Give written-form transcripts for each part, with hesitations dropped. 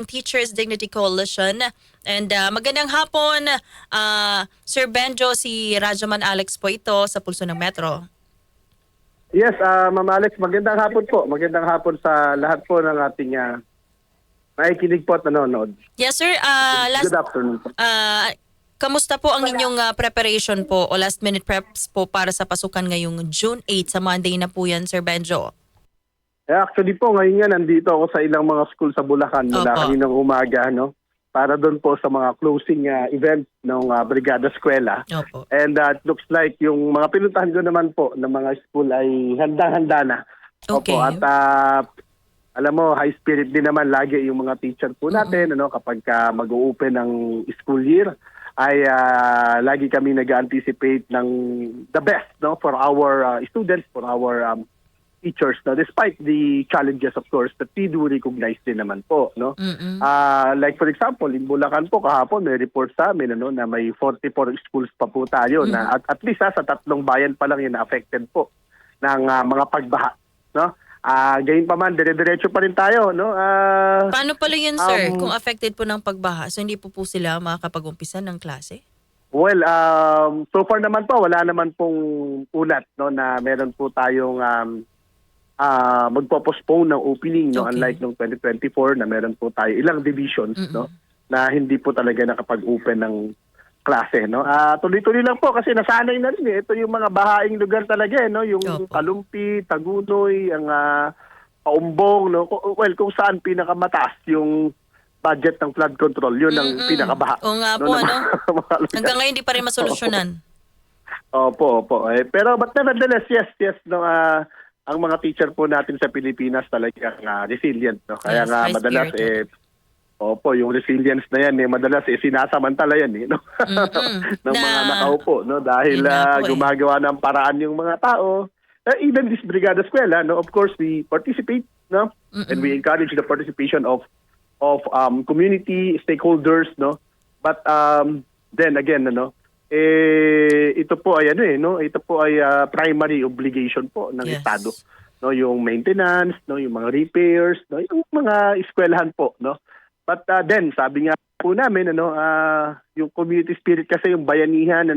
Teachers Dignity Coalition. And magandang hapon, Sir Benjo, si Rajaman Alex po ito sa Pulso ng Metro. Yes, Ma'am Alex, magandang hapon po. Magandang hapon sa lahat po ng ating nakikinig po at nanonood. Yes, sir. Good afternoon po. Kamusta po ang inyong preparation po o last minute preps po para sa pasukan ngayong June 8 sa Monday na po yan, Sir Benjo? Actually po, ngayon nga nandito ako sa ilang mga school sa Bulacan mula kaninang umaga, no? Para doon po sa mga closing event ng Brigada Eskwela. Opo. And it looks like yung mga pinuntahan ko naman po ng mga school ay handang-handa na. Okay. Opo, at alam mo, high spirit din naman lagi yung mga teacher po natin, ano, kapag mag-o-open ng school year ay lagi kami nag-anticipate ng the best, no, for our students, for our teachers, no, despite the challenges, of course, that we do recognize din naman po, no. Like for example, in Bulacan po kahapon may report sa amin, ano, na may 44 schools pa po tayo na at least sa 3 bayan pa lang yun na affected po ng mga pagbaha, no. Gayon pa man, dire-diretso pa rin tayo, no. Paano pala yun, sir, kung affected po ng pagbaha? So hindi po sila makakapag-umpisa ng klase? Well, so far naman po wala naman pong ulat, no, na meron po tayong magpo-postpone ng opening, no, unlike nung 2024 na meron po tayo ilang divisions, no, na hindi po talaga nakapag-open ng klase, no. Tuloy-tuloy lang po kasi nasanay na rin eh. Ito yung mga bahaing lugar talaga, no, yung Kalumpi, Tagunoy, ang Paumbong, no. Well, kung saan pinakamataas yung budget ng flood control, yun ang pinakabaha. Oo nga po, ano? Hanggang ngayon di pa rin masolusyonan. Opo. Pero but nevertheless, yes, no, ang mga teacher po natin sa Pilipinas talagang resilient, no. Kaya nga madalas yung resilience na yan madalas sinasamantala yan, no. ng mga nakaupo, no, dahil gumagawa ng paraan yung mga tao. Even this Brigada Eskwela, no, of course we participate, no, and we encourage the participation of community stakeholders, no. But then again, no, ito po ay ito po ay primary obligation po ng Estado, no, yung maintenance, no, yung mga repairs, no, yung mga eskwelahan po, no. But then sabi nga po namin, yung community spirit kasi, yung bayanihan,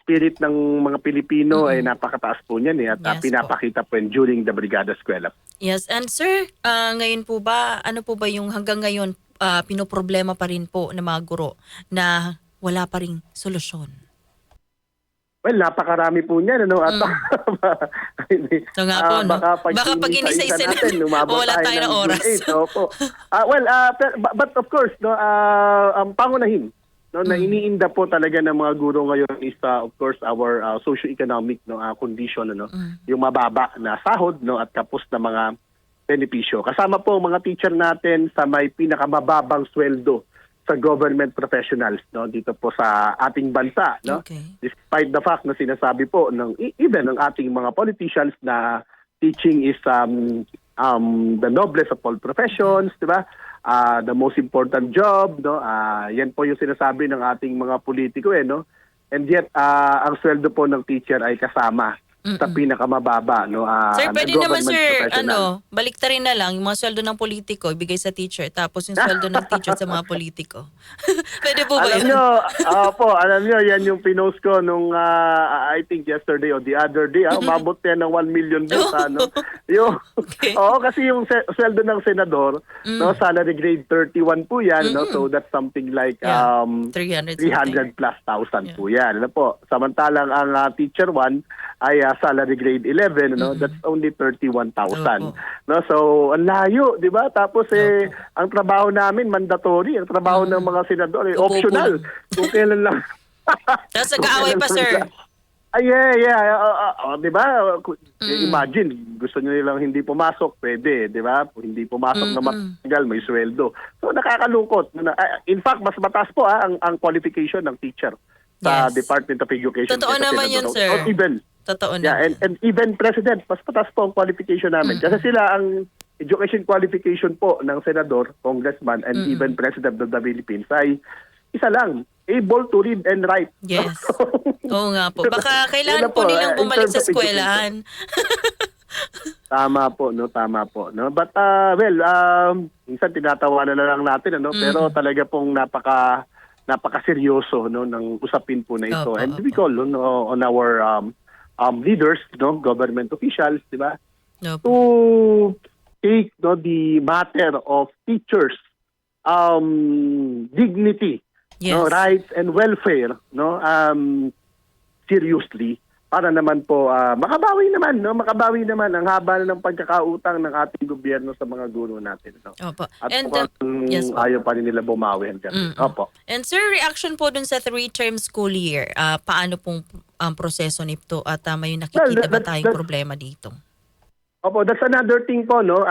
spirit ng mga Pilipino ay napakataas po niyan at pinapakita po during the Brigada Eskwela. Yes, and sir, ngayon po ba, ano po ba yung hanggang ngayon pinoproblema pa rin po ng mga guro na wala pa ring solusyon? Well, napakarami po niyan, at so nga po, no? Baka pag inisa-isa natin, wala tayo ng oras. But of course, no, ang pangunahin, no, na iniinda po talaga ng mga guro ngayon is of course our socio-economic, no, condition, yung mababa na sahod, no, at kapos na mga benepisyo. Kasama po ang mga teacher natin sa may pinakamababang sweldo sa government professionals, no, dito po sa ating bansa, no. Despite the fact na sinasabi po ng even ng ating mga politicians na teaching is the noblest of all professions, di ba? The most important job, no. Yan po yung sinasabi ng ating mga politiko, no. And yet ang sweldo po ng teacher ay kasama sa pinakamababa, no. Sir, pwede naman, sir, baliktarin na lang yung mga sweldo ng politiko ibigay sa teacher, tapos yung sweldo ng teacher sa mga politiko. Pwede po ba yun? Alam nyo, yan yung pinost ko nung I think yesterday or the other day, umabot yan ng 1 million views, kasi yung sweldo ng senador, no, salary grade 31 po yan, no, so that's something like 300 plus thousand po yan, ano po. Samantalang ang teacher 1 ay salary grade 11, no, that's only 31,000. No, so ang layo, 'di ba? Tapos ang trabaho namin mandatory, ang trabaho ng mga senador optional. Kung kailan lang. Tapos nag-aaway pa, sir. Di ba? Imagine, gusto nyo nilang hindi pumasok, pwede, di ba? Hindi pumasok na matagal, may sweldo. So nakakalungkot. In fact, mas mataas po ang qualification ng teacher sa Department of Education. Totoo naman yun, sir. Totoo na. And even president, mas patas po ang qualification namin. Kasi sila ang education qualification po ng senador, congressman, and even president of the Philippines ay isa lang, able to read and write. Yes. Oo nga po. Baka kailangan po nilang bumalik sa eskwelahan. Tama po, no, tama po, no. But well, minsan tinatawanan na lang natin, ano, pero talaga pong napakaseryoso, no, ng usapin po na ito. Opo, And we opo. call on our leaders, no, government officials, di ba, Opo. to take, no, the matter of teachers dignity, no, Yes. rights and welfare, no, seriously, para naman po makabawi naman ang haba na ng pagkakautang ng ating gobyerno sa mga guro natin, no. Opo. At And mukhang yes po. ayaw pa rin nila bumawi hanggang. Opo. And sir, reaction po dun sa 3-term school year, paano pong ang proseso nito at may nakikita ba tayong problema dito? Opo, that's another thing po, no.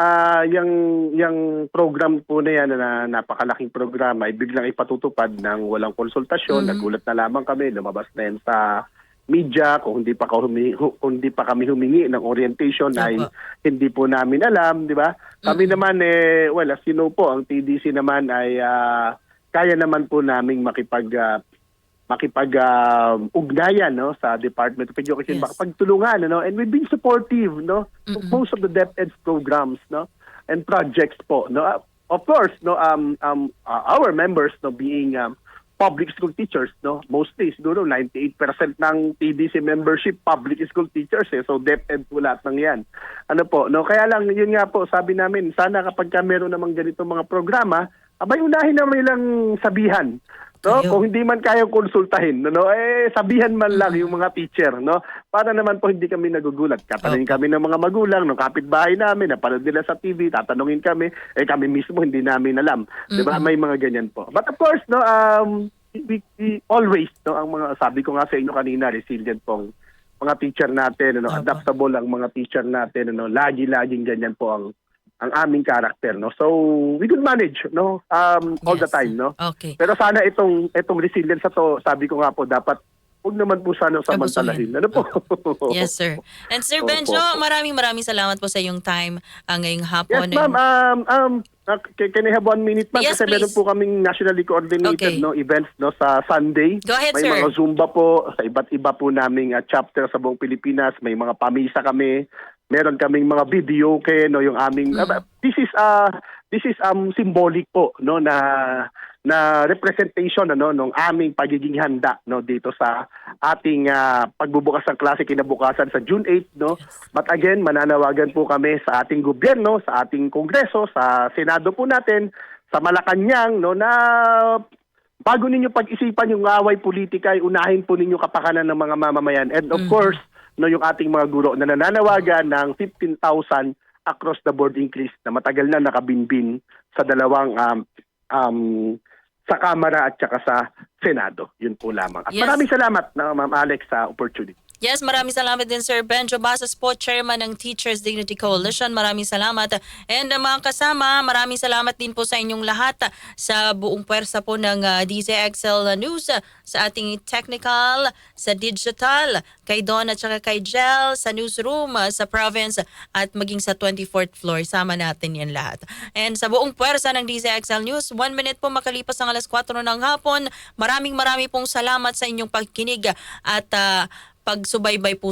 Yung program po na yan na napakalaking programa ay biglang ipatutupad ng walang konsultasyon. Nagulat na lamang kami, lumabas na yan sa media, kung hindi pa kami humingi ng orientation ay hindi po namin alam, di ba? Kami naman well, as you know po, ang TDC naman ay kaya naman po naming makipag-ugnayan, no, sa Department of Education, Yes. makapagtulungan, no, and we've been supportive, no, to most of the DepEd programs, no, and projects po, no. Of course, no, our members, no, being public school teachers, no, mostly siguro 98% ng TDC membership public school teachers, so DepEd po lahat ng yan. Ano po, no, kaya lang yun nga po, sabi namin, sana kapag meron namang ganito mga programa, abay unahin naman lang sabihan. No, Ayun. kung hindi man kayang konsultahin, no, sabihan man lang yung mga teacher, no, para naman po hindi kami nagugulat. Tatanungin kami ng mga magulang, ng kapitbahay namin, napanood nila sa TV, tatanungin kami, kami mismo hindi namin alam. 'Di ba? May mga ganyan po. But of course, no, we always, no, ang mga, sabi ko nga sa inyo kanina, resilient pong mga teacher natin, no, adaptable ang mga teacher natin, no, laging ganyan po ang aming karakter, no. So we could manage, no, all the Yes. time, no. Okay. Pero sana itong resilience na to, sabi ko nga po, dapat huwag naman po sana samantalahin. Ano po? Yes, sir. And Sir Opo, Benjo, opo. maraming salamat po sa iyong time ngayong Yes, hapon. ma'am. Can I have 1 minute, ma'am? Yes, Kasi meron please. po kaming nationally coordinated, Okay. no, events, no, sa Sunday. Go ahead, May sir. mga Zumba po sa iba't iba po naming chapter sa buong Pilipinas. May mga pamisa kami. Meron kaming mga video no, yung aming this is symbolic po, no, na representation, ano, ng aming pagiging handa, no, dito sa ating pagbubukas ng klase kinabukasan sa June 8, no. But again, mananawagan po kami sa ating gobyerno, sa ating kongreso, sa Senado po natin, sa Malacanang, no, na bago ninyo pag-isipan yung away politika, ay unahin po ninyo kapakanan ng mga mamamayan. And of course, no, yung ating mga guro na nananawagan ng 15,000 across the board increase na matagal na nakabinbin sa dalawang sa Kamara at saka sa Senado. Yun po lamang. At Yes. maraming salamat na Ma'am Alex sa opportunity. Yes, maraming salamat din Sir Benjo Basas po, Chairman ng Teachers Dignity Coalition. Maraming salamat. And mga kasama, maraming salamat din po sa inyong lahat sa buong puwersa po ng DZXL News, sa ating technical, sa digital, kay Don at saka kay Jel, sa newsroom, sa province, at maging sa 24th floor. Sama natin yan lahat. And sa buong puwersa ng DZXL News, 1 minute po makalipas ang alas 4 ng hapon. Maraming pong salamat sa inyong pagkinig at pagsubaybay po